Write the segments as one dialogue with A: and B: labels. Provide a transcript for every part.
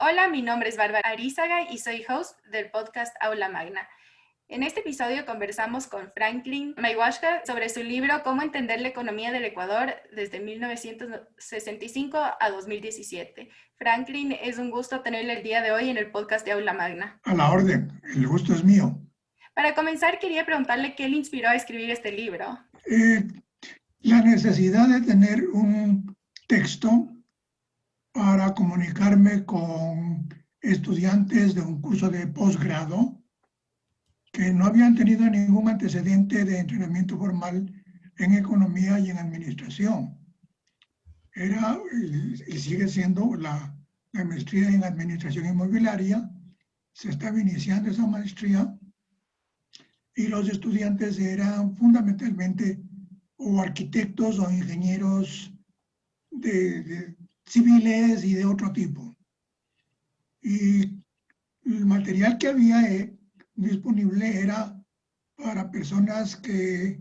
A: Hola, mi nombre es Bárbara Arizaga y soy host del podcast Aula Magna. En este episodio conversamos con Franklin Mayhuashka sobre su libro Cómo entender la economía del Ecuador desde 1965 a 2017. Franklin, es un gusto tenerle el día de hoy en el podcast de Aula Magna.
B: A la orden, el gusto es mío.
A: Para comenzar, quería preguntarle qué le inspiró a escribir este libro.
B: La necesidad de tener un texto para comunicarme con estudiantes de un curso de posgrado que no habían tenido ningún antecedente de entrenamiento formal en economía y en administración. Era y sigue siendo la maestría en administración inmobiliaria. Se estaba iniciando esa maestría y los estudiantes eran fundamentalmente o arquitectos o ingenieros de civiles y de otro tipo. Y el material que había disponible era para personas que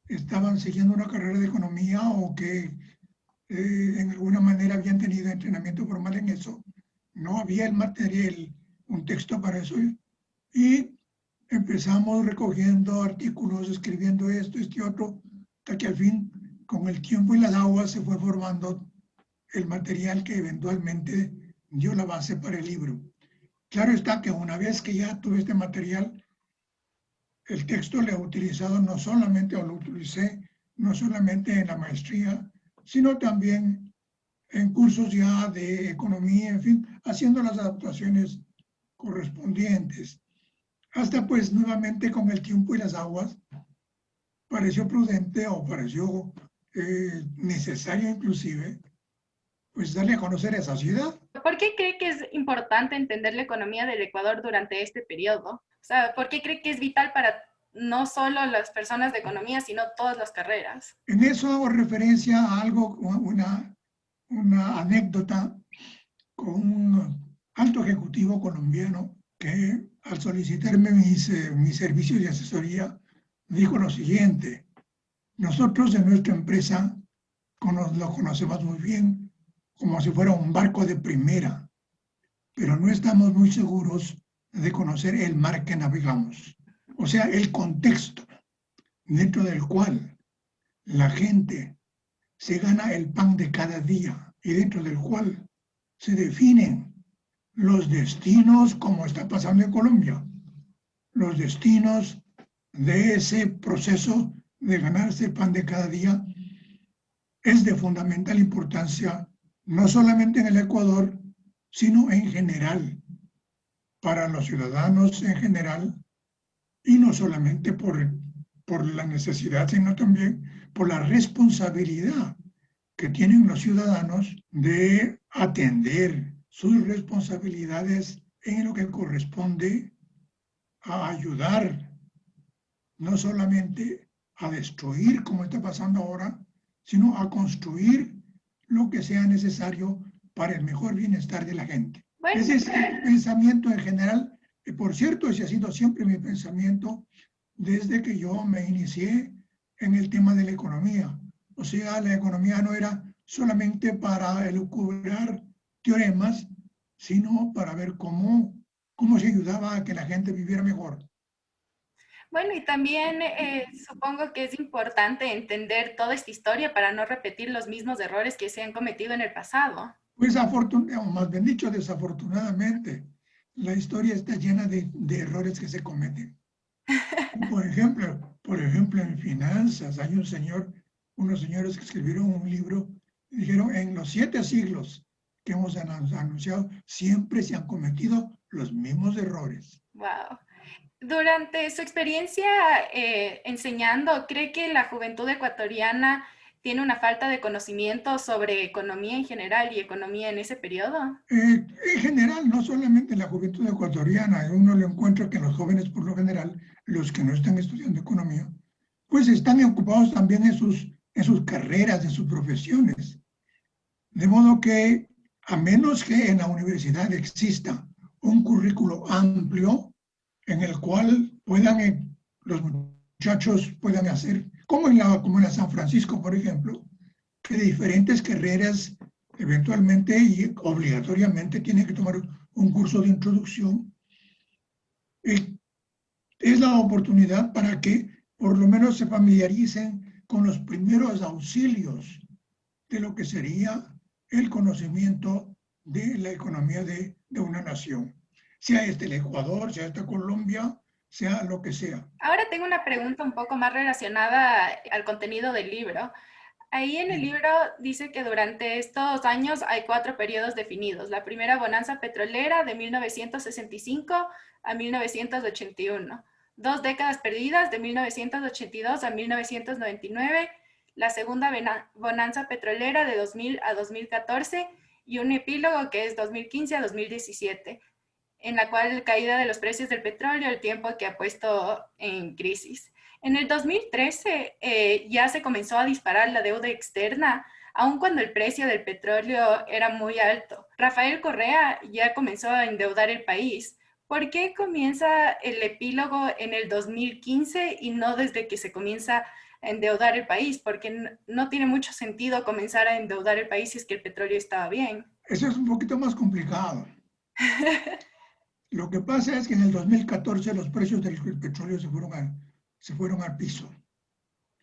B: estaban siguiendo una carrera de economía o que en alguna manera habían tenido entrenamiento formal en eso. No había el material, un texto para eso. Y empezamos recogiendo artículos, escribiendo esto, este y otro, hasta que al fin, con el tiempo y las aguas, se fue formando el material que eventualmente dio la base para el libro. Claro está que una vez que ya tuve este material, el texto lo he utilizado no solamente, o lo utilicé no solamente en la maestría, sino también en cursos ya de economía, en fin, haciendo las adaptaciones correspondientes. Hasta pues nuevamente con el tiempo y las aguas, pareció prudente o pareció necesario inclusive, pues darle a conocer a esa ciudad.
A: ¿Por qué cree que es importante entender la economía del Ecuador durante este periodo? O sea, ¿por qué cree que es vital para no solo las personas de economía, sino todas las carreras?
B: En eso hago referencia a algo, una anécdota con un alto ejecutivo colombiano que al solicitarme mis servicios de asesoría dijo lo siguiente: nosotros en nuestra empresa lo conocemos muy bien como si fuera un barco de primera, pero no estamos muy seguros de conocer el mar que navegamos, o sea, el contexto dentro del cual la gente se gana el pan de cada día y dentro del cual se definen los destinos, como está pasando en Colombia, los destinos de ese proceso de ganarse el pan de cada día es de fundamental importancia, no solamente en el Ecuador, sino en general, para los ciudadanos en general, y no solamente por la necesidad, sino también por la responsabilidad que tienen los ciudadanos de atender sus responsabilidades en lo que corresponde a ayudar, no solamente a destruir como está pasando ahora, sino a construir lo que sea necesario para el mejor bienestar de la gente.
A: Bueno,
B: Ese es el pensamiento en general. Por cierto, ese ha sido siempre mi pensamiento desde que yo me inicié en el tema de la economía. O sea, la economía no era solamente para elucubrar teoremas, sino para ver cómo se ayudaba a que la gente viviera mejor.
A: bueno, y también supongo que es importante entender toda esta historia para no repetir los mismos errores que se han cometido en el pasado.
B: Pues afortunadamente, o más bien dicho, desafortunadamente, la historia está llena de errores que se cometen. Por ejemplo, en finanzas hay unos señores que escribieron un libro y dijeron, en los 7 siglos que hemos anunciado, siempre se han cometido los mismos errores.
A: Wow. Durante su experiencia enseñando, ¿cree que la juventud ecuatoriana tiene una falta de conocimiento sobre economía en general y economía en ese periodo?
B: En general, no solamente en la juventud ecuatoriana, uno lo encuentra que los jóvenes, por lo general, los que no están estudiando economía, pues están ocupados también en sus carreras, en sus profesiones. De modo que, a menos que en la universidad exista un currículo amplio en el cual los muchachos puedan hacer, como en la San Francisco, por ejemplo, que diferentes carreras eventualmente y obligatoriamente tienen que tomar un curso de introducción. Es la oportunidad para que por lo menos se familiaricen con los primeros auxilios de lo que sería el conocimiento de la economía de una nación, sea el Ecuador, sea esta Colombia, sea lo que sea.
A: Ahora tengo una pregunta un poco más relacionada al contenido del libro. Ahí en el libro dice que durante estos años hay 4 periodos definidos. La primera bonanza petrolera de 1965 a 1981. 2 décadas perdidas de 1982 a 1999. La segunda bonanza petrolera de 2000 a 2014 y un epílogo que es 2015 a 2017, en la cual la caída de los precios del petróleo, el tiempo que ha puesto en crisis. En el 2013 ya se comenzó a disparar la deuda externa, aun cuando el precio del petróleo era muy alto. Rafael Correa ya comenzó a endeudar el país. ¿Por qué comienza el epílogo en el 2015 y no desde que se comienza a endeudar el país? Porque no tiene mucho sentido comenzar a endeudar el país si es que el petróleo estaba bien.
B: Eso es un poquito más complicado. Lo que pasa es que en el 2014 los precios del petróleo se fueron al piso.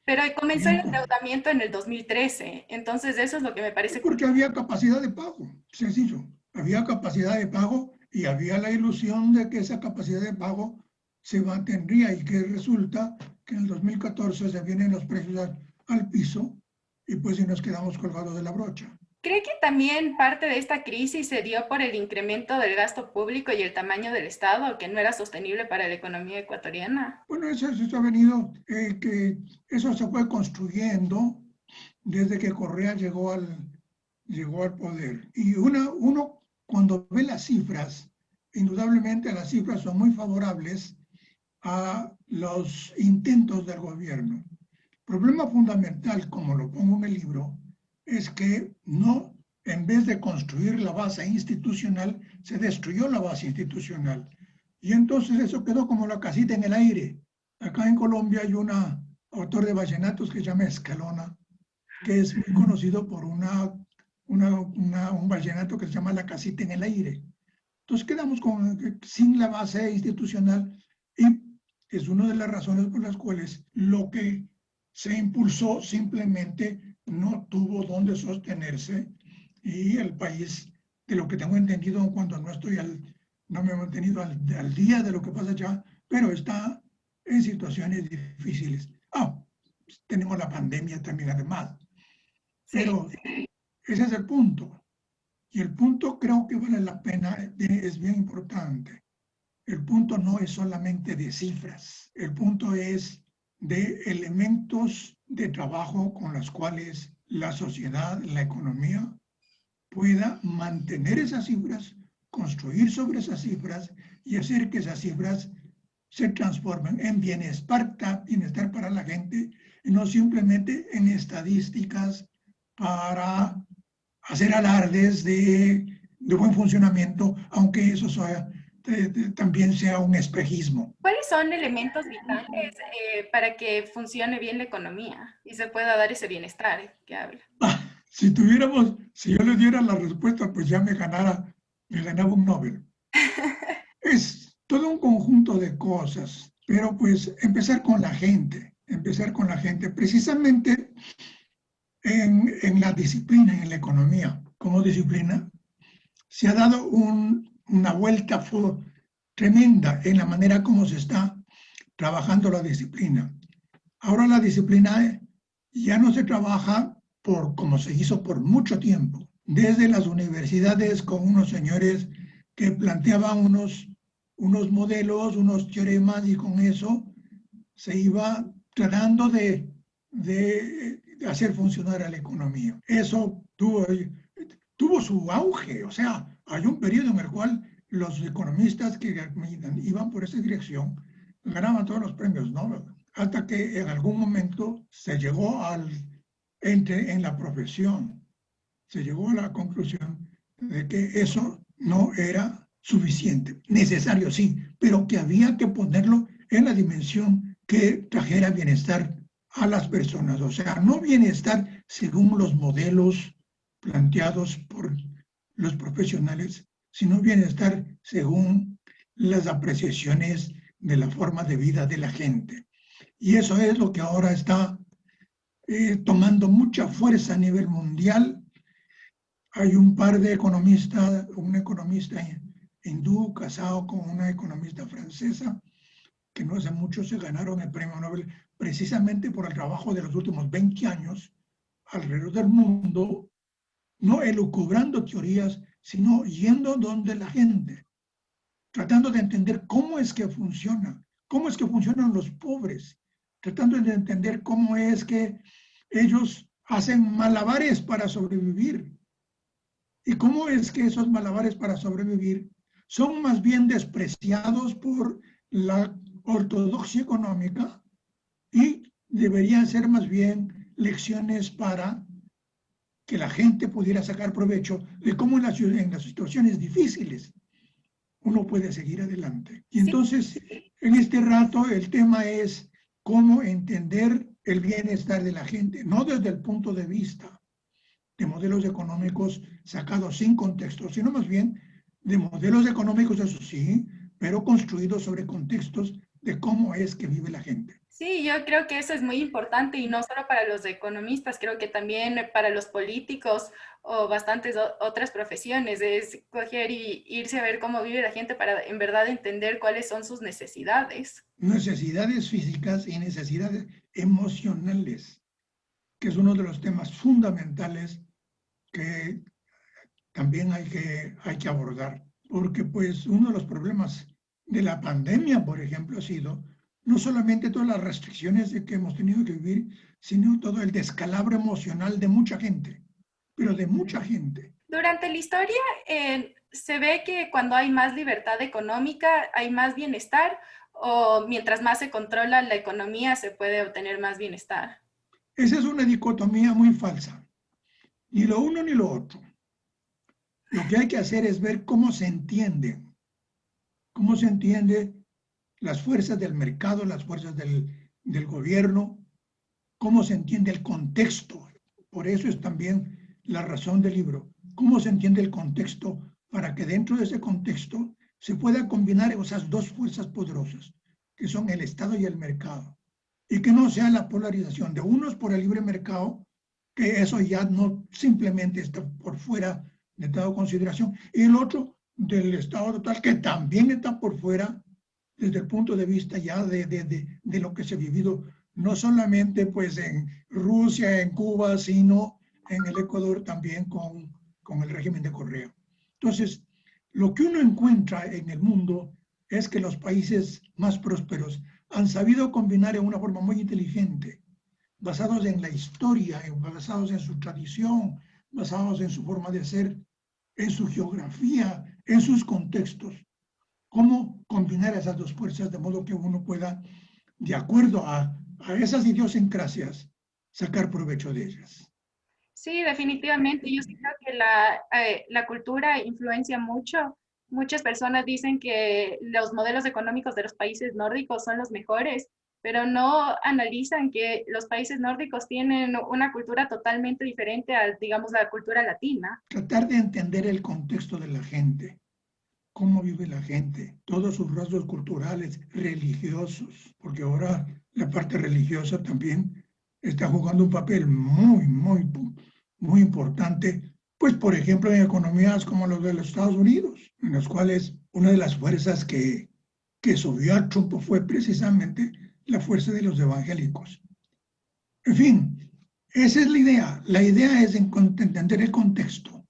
A: Pero comenzó el endeudamiento en el 2013, entonces eso es lo que me parece.
B: Porque había capacidad de pago, sencillo. Había capacidad de pago y había la ilusión de que esa capacidad de pago se mantendría y que resulta que en el 2014 se vienen los precios al piso y pues si nos quedamos colgados de la brocha.
A: ¿Cree que también parte de esta crisis se dio por el incremento del gasto público y el tamaño del Estado, que no era sostenible para la economía ecuatoriana?
B: Bueno, eso ha venido, que eso se fue construyendo desde que Correa llegó al poder. Y uno cuando ve las cifras, indudablemente las cifras son muy favorables a los intentos del gobierno. El problema fundamental, como lo pongo en el libro, es que no, en vez de construir la base institucional, se destruyó la base institucional. Y entonces eso quedó como la casita en el aire. Acá en Colombia hay un autor de vallenatos que se llama Escalona, que es muy conocido por un vallenato que se llama La casita en el aire. Entonces quedamos sin la base institucional y es una de las razones por las cuales lo que se impulsó simplemente no tuvo dónde sostenerse y el país, de lo que tengo entendido en cuanto no me he mantenido al día de lo que pasa allá, pero está en situaciones difíciles. Tenemos la pandemia también además. Pero ese es el punto. Y el punto creo que vale la pena, es bien importante. El punto no es solamente de cifras, el punto es de elementos de trabajo con los cuales la sociedad, la economía, pueda mantener esas cifras, construir sobre esas cifras y hacer que esas cifras se transformen en bienestar para la gente y no simplemente en estadísticas para hacer alardes de buen funcionamiento, aunque eso también sea un espejismo.
A: ¿Cuáles son elementos vitales para que funcione bien la economía y se pueda dar ese bienestar que habla?
B: Si yo le diera la respuesta, pues ya me ganaba un Nobel. Es todo un conjunto de cosas, pero pues empezar con la gente, precisamente en la disciplina, en la economía, como disciplina, se ha dado una vuelta tremenda en la manera como se está trabajando la disciplina. Ahora la disciplina ya no se trabaja como se hizo por mucho tiempo, desde las universidades con unos señores que planteaban unos modelos, unos teoremas y con eso se iba tratando de hacer funcionar a la economía. Eso tuvo su auge, o sea, hay un periodo en el cual los economistas que iban por esa dirección ganaban todos los premios Nobel, hasta que en algún momento se llegó en la profesión, se llegó a la conclusión de que eso no era suficiente, necesario sí, pero que había que ponerlo en la dimensión que trajera bienestar a las personas, o sea, no bienestar según los modelos planteados por los profesionales, sino bienestar según las apreciaciones de la forma de vida de la gente. Y eso es lo que ahora está tomando mucha fuerza a nivel mundial. Hay un par de economistas, un economista hindú casado con una economista francesa, que no hace mucho se ganaron el premio Nobel precisamente por el trabajo de los últimos 20 años alrededor del mundo, no elucubrando teorías, sino yendo donde la gente, tratando de entender cómo es que funciona, cómo es que funcionan los pobres, tratando de entender cómo es que ellos hacen malabares para sobrevivir y cómo es que esos malabares para sobrevivir son más bien despreciados por la ortodoxia económica y deberían ser más bien lecciones para que la gente pudiera sacar provecho de cómo en las situaciones difíciles uno puede seguir adelante. Y entonces, en este rato, el tema es cómo entender el bienestar de la gente, no desde el punto de vista de modelos económicos sacados sin contexto, sino más bien de modelos económicos, eso sí, pero construidos sobre contextos de cómo es que vive la gente.
A: Sí, yo creo que eso es muy importante y no solo para los economistas, creo que también para los políticos o bastantes otras profesiones, es coger y irse a ver cómo vive la gente para en verdad entender cuáles son sus necesidades.
B: Necesidades físicas y necesidades emocionales, que es uno de los temas fundamentales que también hay que abordar, porque pues uno de los problemas de la pandemia, por ejemplo, ha sido no solamente todas las restricciones de que hemos tenido que vivir, sino todo el descalabro emocional de mucha gente, pero de mucha gente.
A: Durante la historia se ve que cuando hay más libertad económica hay más bienestar o mientras más se controla la economía se puede obtener más bienestar.
B: Esa es una dicotomía muy falsa, ni lo uno ni lo otro. Lo que hay que hacer es ver cómo se entiende las fuerzas del mercado, las fuerzas del gobierno, cómo se entiende el contexto. Por eso es también la razón del libro. Cómo se entiende el contexto para que dentro de ese contexto se pueda combinar esas dos fuerzas poderosas, que son el Estado y el mercado. Y que no sea la polarización de unos por el libre mercado, que eso ya no simplemente está por fuera de toda consideración, y el otro del Estado total, que también está por fuera desde el punto de vista ya de lo que se ha vivido, no solamente pues en Rusia, en Cuba, sino en el Ecuador también con el régimen de Correa. Entonces, lo que uno encuentra en el mundo es que los países más prósperos han sabido combinar en una forma muy inteligente, basados en la historia, basados en su tradición, basados en su forma de ser, en su geografía, en sus contextos, cómo combinar esas dos fuerzas de modo que uno pueda, de acuerdo a esas idiosincrasias, sacar provecho de ellas.
A: Sí, definitivamente. Yo sí creo que la cultura influencia mucho. Muchas personas dicen que los modelos económicos de los países nórdicos son los mejores, pero no analizan que los países nórdicos tienen una cultura totalmente diferente a, digamos, la cultura latina.
B: Tratar de entender el contexto de la gente, cómo vive la gente, todos sus rasgos culturales, religiosos, porque ahora la parte religiosa también está jugando un papel muy importante, pues por ejemplo en economías como los de los Estados Unidos, en las cuales una de las fuerzas que subió a Trump fue precisamente la fuerza de los evangélicos. En fin, esa es la idea. La idea es entender el contexto.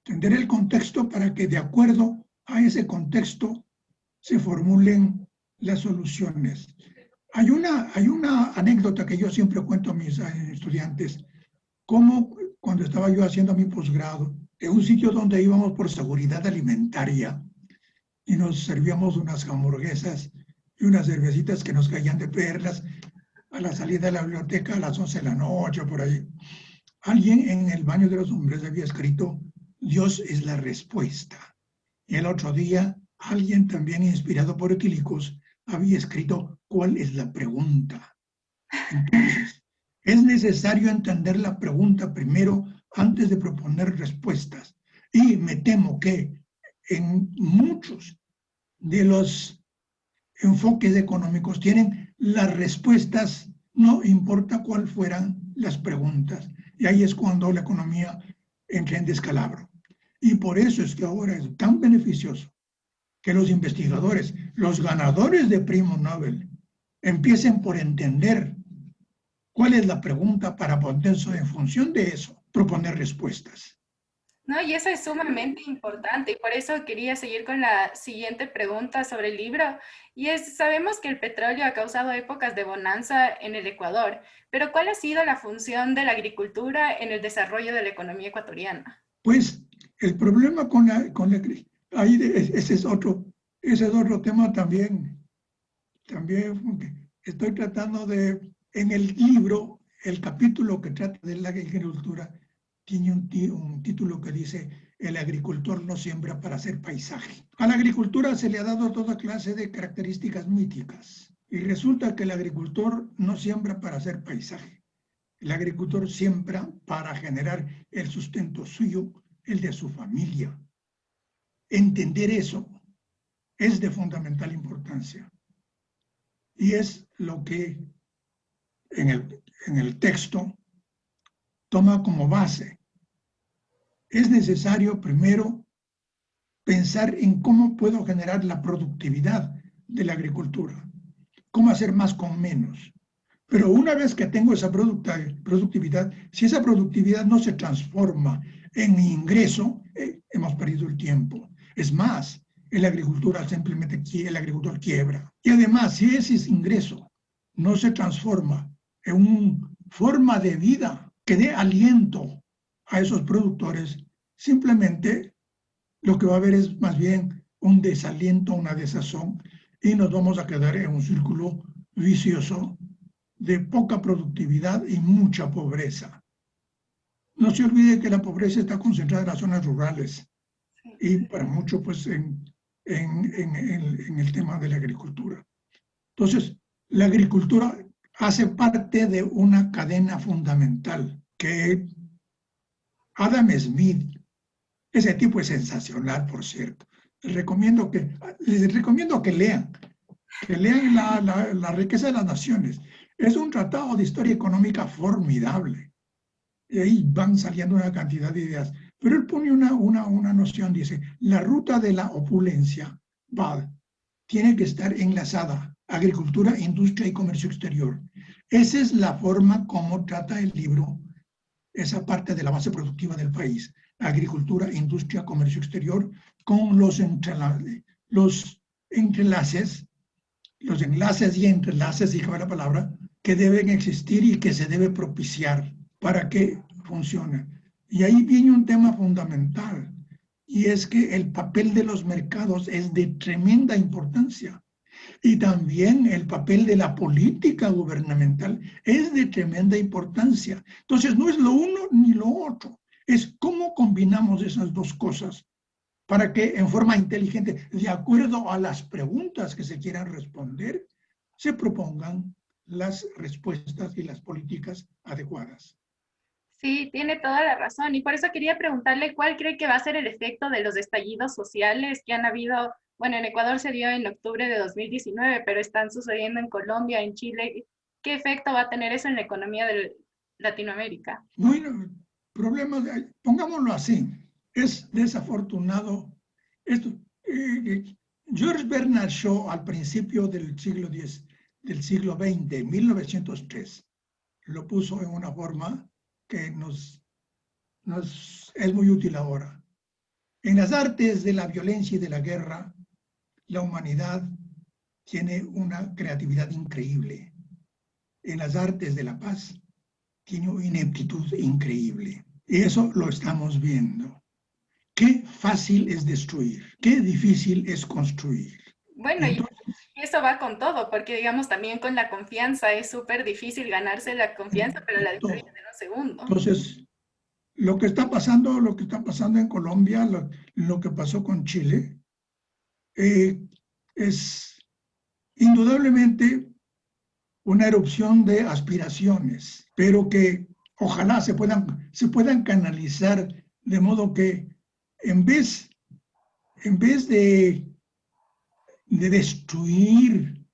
B: Entender el contexto para que de acuerdo a ese contexto se formulen las soluciones. Hay una anécdota que yo siempre cuento a mis estudiantes, como cuando estaba yo haciendo mi posgrado, en un sitio donde íbamos por seguridad alimentaria y nos servíamos unas hamburguesas y unas cervecitas que nos caían de perlas a la salida de la biblioteca a las 11 de la noche, por ahí. Alguien en el baño de los hombres había escrito, Dios es la respuesta. Y el otro día, alguien también inspirado por Etílicos había escrito, ¿cuál es la pregunta? Entonces, es necesario entender la pregunta primero antes de proponer respuestas. Y me temo que en muchos de los enfoques económicos tienen las respuestas, no importa cuál fueran las preguntas. Y ahí es cuando la economía entra en descalabro. Y por eso es que ahora es tan beneficioso que los investigadores, los ganadores de premio Nobel, empiecen por entender cuál es la pregunta para poder, en función de eso, proponer respuestas.
A: No, y eso es sumamente importante y por eso quería seguir con la siguiente pregunta sobre el libro. Y es, sabemos que el petróleo ha causado épocas de bonanza en el Ecuador, pero ¿cuál ha sido la función de la agricultura en el desarrollo de la economía ecuatoriana?
B: Pues el problema ahí ese es otro tema también. También estoy tratando en el libro, el capítulo que trata de la agricultura tiene un título que dice: el agricultor no siembra para hacer paisaje. A la agricultura se le ha dado toda clase de características míticas y resulta que el agricultor no siembra para hacer paisaje. El agricultor siembra para generar el sustento suyo, el de su familia. Entender eso es de fundamental importancia. Y es lo que en el texto toma como base. Es necesario primero pensar en cómo puedo generar la productividad de la agricultura, cómo hacer más con menos. Pero una vez que tengo esa productividad, si esa productividad no se transforma en ingreso, hemos perdido el tiempo. Es más, el agricultor quiebra. Y además, si ese ingreso no se transforma en una forma de vida que dé aliento a esos productores, simplemente lo que va a haber es más bien un desaliento, una desazón, y nos vamos a quedar en un círculo vicioso de poca productividad y mucha pobreza. No se olvide que la pobreza está concentrada en las zonas rurales y para mucho pues en el tema de la agricultura. Entonces, la agricultura hace parte de una cadena fundamental que Adam Smith, ese tipo es sensacional, por cierto. Les recomiendo que lean la riqueza de las naciones. Es un tratado de historia económica formidable. Y ahí van saliendo una cantidad de ideas. Pero él pone una noción, dice: la ruta de la opulencia tiene que estar enlazada: agricultura, industria y comercio exterior. Esa es la forma como trata el libro esa parte de la base productiva del país: agricultura, industria, comercio exterior, con los enlaces, dije la palabra, que deben existir y que se debe propiciar para que funcione. Y ahí viene un tema fundamental, y es que el papel de los mercados es de tremenda importancia. Y también el papel de la política gubernamental es de tremenda importancia. Entonces, no es lo uno ni lo otro, es cómo combinamos esas dos cosas para que en forma inteligente, de acuerdo a las preguntas que se quieran responder, se propongan las respuestas y las políticas adecuadas.
A: Sí, tiene toda la razón. Y por eso quería preguntarle cuál cree que va a ser el efecto de los estallidos sociales que han habido. Bueno, en Ecuador se dio en octubre de 2019, pero están sucediendo en Colombia, en Chile. ¿Qué efecto va a tener eso en la economía de Latinoamérica?
B: Bueno, problemas, pongámoslo así, es desafortunado esto. George Bernard Shaw, al principio del siglo XX, 1903, lo puso en una forma que nos es muy útil ahora. En las artes de la violencia y de la guerra, la humanidad tiene una creatividad increíble. En las artes de la paz, tiene una ineptitud increíble. Y eso lo estamos viendo. Qué fácil es destruir, qué difícil es construir.
A: Bueno, y eso va con todo, porque digamos también con la confianza es súper difícil ganarse la confianza, pero la destruyen en un segundo.
B: Entonces, lo que está pasando en Colombia, lo que pasó con Chile, es indudablemente una erupción de aspiraciones, pero que ojalá se puedan canalizar de modo que en vez de destruir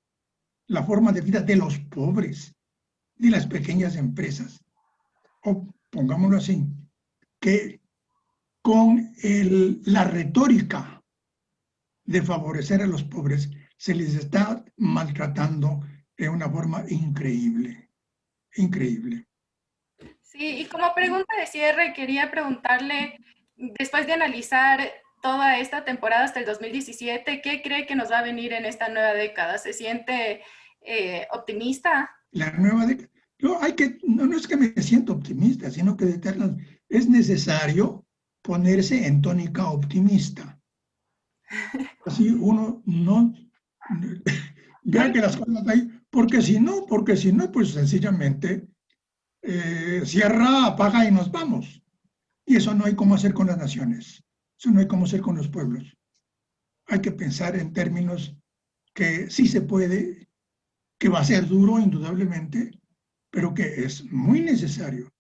B: la forma de vida de los pobres, de las pequeñas empresas, o pongámoslo así, que con la retórica de favorecer a los pobres se les está maltratando de una forma increíble, increíble.
A: Sí, y como pregunta de cierre, quería preguntarle, después de analizar toda esta temporada hasta el 2017, ¿qué cree que nos va a venir en esta nueva década? ¿Se siente optimista?
B: La nueva década. No es que me siento optimista, sino que es necesario ponerse en tónica optimista. Así uno no vea que las cosas hay, porque si no, pues sencillamente cierra, apaga y nos vamos. Y eso no hay cómo hacer con las naciones, eso no hay cómo hacer con los pueblos. Hay que pensar en términos que sí se puede, que va a ser duro indudablemente, pero que es muy necesario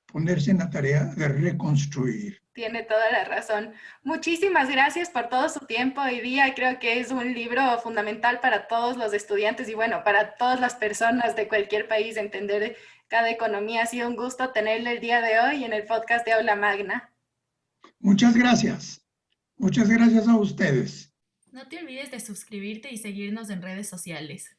B: ponerse en la tarea de reconstruir.
A: Tiene toda la razón. Muchísimas gracias por todo su tiempo hoy día. Creo que es un libro fundamental para todos los estudiantes y bueno, para todas las personas de cualquier país entender cada economía. Ha sido un gusto tenerle el día de hoy en el podcast de Aula Magna.
B: Muchas gracias. Muchas gracias a ustedes.
A: No te olvides de suscribirte y seguirnos en redes sociales.